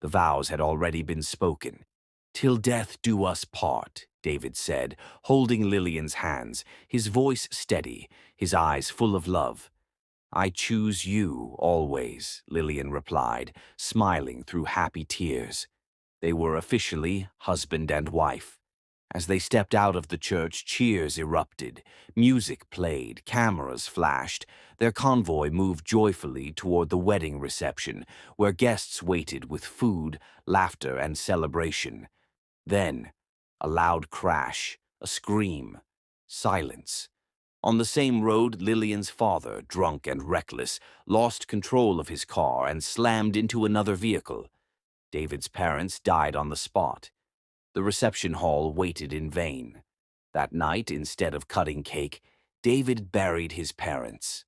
The vows had already been spoken. "Till death do us part," David said, holding Lillian's hands, his voice steady, his eyes full of love. "I choose you always," Lillian replied, smiling through happy tears. They were officially husband and wife. As they stepped out of the church, cheers erupted, music played, cameras flashed. Their convoy moved joyfully toward the wedding reception, where guests waited with food, laughter, and celebration. Then, a loud crash, a scream, silence. On the same road, Lillian's father, drunk and reckless, lost control of his car and slammed into another vehicle. David's parents died on the spot. The reception hall waited in vain. That night, instead of cutting cake, David buried his parents.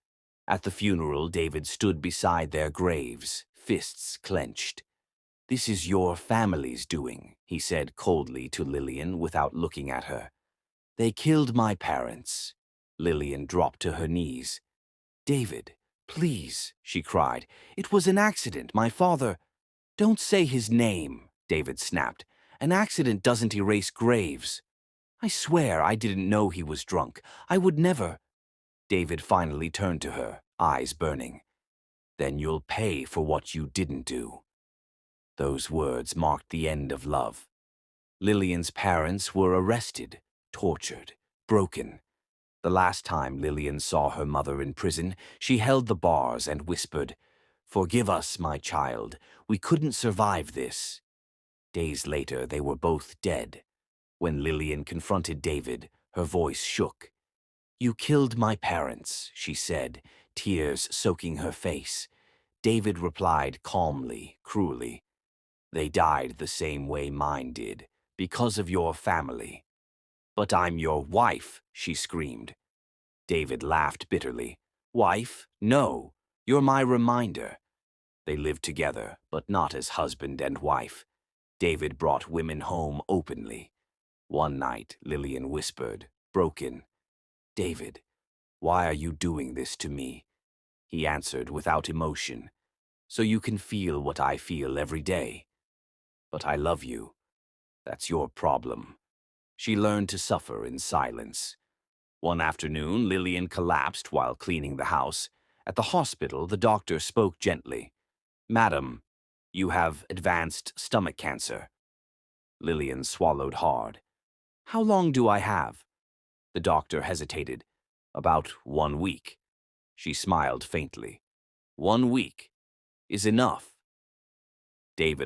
At the funeral, David stood beside their graves, fists clenched. "This is your family's doing," he said coldly to Lillian without looking at her. "They killed my parents." Lillian dropped to her knees. "David, please," she cried. "It was an accident. My father—" "Don't say his name," David snapped. "An accident doesn't erase graves." "I swear I didn't know he was drunk. I would never—" David finally turned to her, eyes burning. "Then you'll pay for what you didn't do." Those words marked the end of love. Lillian's parents were arrested, tortured, broken. The last time Lillian saw her mother in prison, she held the bars and whispered, "Forgive us, my child. We couldn't survive this." Days later, they were both dead. When Lillian confronted David, her voice shook. "You killed my parents," she said, tears soaking her face. David replied calmly, cruelly, "They died the same way mine did, because of your family." "But I'm your wife," she screamed. David laughed bitterly. "Wife? No. You're my reminder." They lived together, but not as husband and wife. David brought women home openly. One night, Lillian whispered, broken, "David, why are you doing this to me?" He answered without emotion, "So you can feel what I feel every day. But I love you. That's your problem." She learned to suffer in silence. One afternoon, Lillian collapsed while cleaning the house. At the hospital, the doctor spoke gently. "Madam, you have advanced stomach cancer." Lillian swallowed hard. "How long do I have?" The doctor hesitated. "About 1 week." She smiled faintly. "1 week is enough." David